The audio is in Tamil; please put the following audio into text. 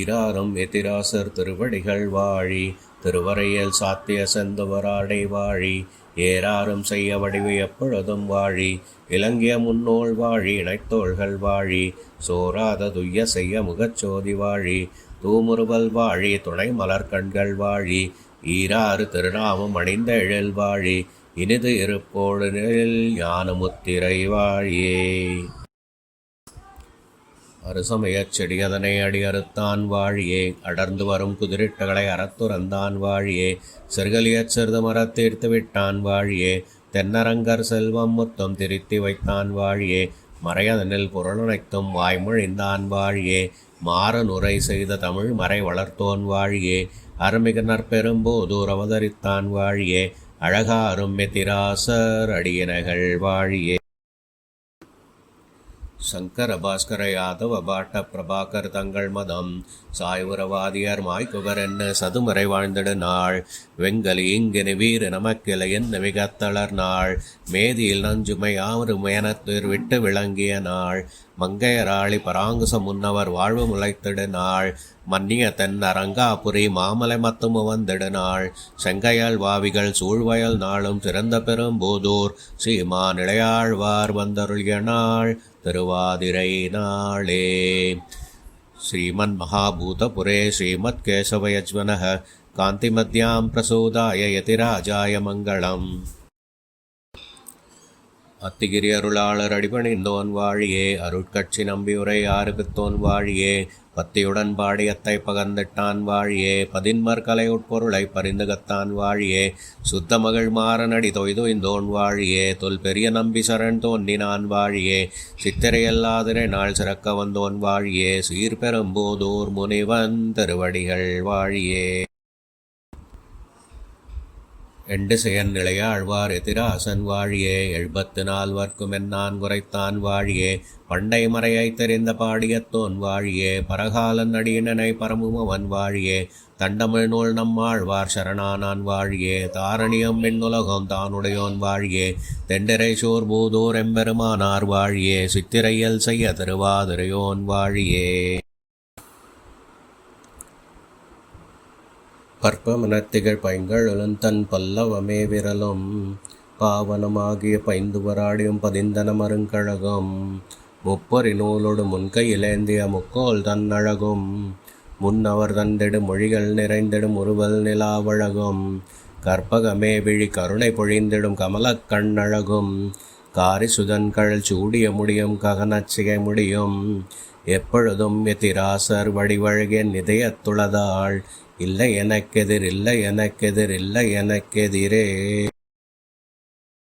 சீராரும் எதிராசர் திருவடிகள் வாழி, திருவரையில் சாத்திய செந்துவராடை வாழி, ஏறாரும் செய்ய வடிவு எப்பொழுதும் வாழி, இலங்கிய முன்னோள் வாழி, இணைத்தோள்கள் வாழி, சோராத துய்ய செய்ய முகச்சோதி வாழி, தூமுறுவல் வாழி, துணை மலர்கண்கள் வாழி, ஈராறு திருநாமம் அணிந்த எழில் வாழி, இனிது இருப்போடு ஞானமுத்திரை வாழியே. அறுசமயச் செடியதனை அடி அறுத்தான் வாழியே, அடர்ந்து வரும் குதிரிட்டுகளை அறத்துறந்தான் வாழியே, செருகலியச் சிறிது மரத்தீர்த்து விட்டான் வாழியே, தென்னரங்கர் செல்வம் முத்தம் திருத்தி வைத்தான் வாழியே, மறையதனில் பொருளனைத்தும் வாய்மொழிந்தான் வாழியே, மாறனுரை செய்த தமிழ் மறை வளர்த்தோன் வாழியே, அருமிக நற்பெரும்போதூர் அவதரித்தான் வாழியே, அழகாரும் எதிராசர் அடியினகள் வாழியே. சங்கர பாஸ்கர யாதவ பாட்ட பிரபாகர் தங்கள் மதம் சாய்வுரவாதியர் மாய்குவர் என்ன சதுமறை வாழ்ந்திடு நாள், வெங்கலி இங்கினி வீறு நமக்கில என்ன மிகத்தளர் நாள், மேதியில் நஞ்சுமை யாவரும் மேனத்தீர் விட்டு விளங்கிய நாள், மங்கையராளி பராங்குச முன்னவர் வாழ்வு முளைத்திடு நாள், மன்னிய தென் அரங்காபுரி மாமலை மத்தும வந்திடு நாள், செங்கையால் வாவிகள் சூழ்வயல் நாளும் சிறந்த பெரும்போதூர் சீமா நிலையாழ்வார் வந்தருளிய நாள் திருவாதிரை நாளே. ஸ்ரீமன் மகாபூதபுரே ஸ்ரீமத் கேசவயஜ்வனः காந்திமத்யாம் பிரசோதாய யதிராஜாய மங்களம். அத்திகிரி அருளாளர் அடிபணிந்தோன் வாழியே, அருட்கட்சி நம்பியுரை ஆறுபித்தோன் வாழியே, பத்தியுடன் பாடியத்தை பகர்ந்திட்டான் வாழியே, பதின்மர் கலை உட்பொருளை பரிந்துகத்தான் வாழியே, சுத்த மகள் மாறனடி தொய்தொய்ந்தோன் வாழியே, தொல் பெரிய நம்பி சரண் தோன்றினான் வாழியே, சித்திரையல்லாதிரை நாள் சிறக்க வந்தோன் வாழியே, சீர்பெரும்போதூர் முனிவன் திருவடிகள் வாழியே. எண்டு செயன் நிலையாழ்வார் எதிராசன் வாழியே, 74 என்னான் குறைத்தான் வாழியே, பண்டை மறையை தெரிந்த பாடியத்தோன் வாழியே, பரகாலன் அடியினனை பரமுமவன் வாழியே, தண்டமிழ் நூல் நம்மாழ்வார் சரணானான் வாழியே, தாரணியம் மின்னுலகம் தானுடையோன் வாழியே, தெண்டிரை சோர் பூதூர் எம்பெருமானார் வாழியே, சித்திரையல் செய்ய திருவாதிரையோன் வாழியே. பற்பமனத்திகள் பைங்கள் எழுந்தன் பல்லவமே விரலும், பாவனமாகிய பைந்துவராடியும் பதிந்தன மருங்கழகும், முப்பொறி நூலோடு முன்கையிலேந்திய முக்கோல் தன் அழகும், முன்னவர் தந்திடும் மொழிகள் நிறைந்திடும் உருவல் நிலாவழகும், கற்பகமே விழி கருணை பொழிந்திடும் கமலக் கண்ணழகும், காரிசுதன் கழல் சூடிய முடியும் ககனச்சிகை முடியும், எப்பொழுதும் எதிராசர் வடிவழகின் இதயத்துளதாள், இல்லை எனக்கெதிர் இல்லை எனக்கெதிர் இல்லை எனக்கெதிரே.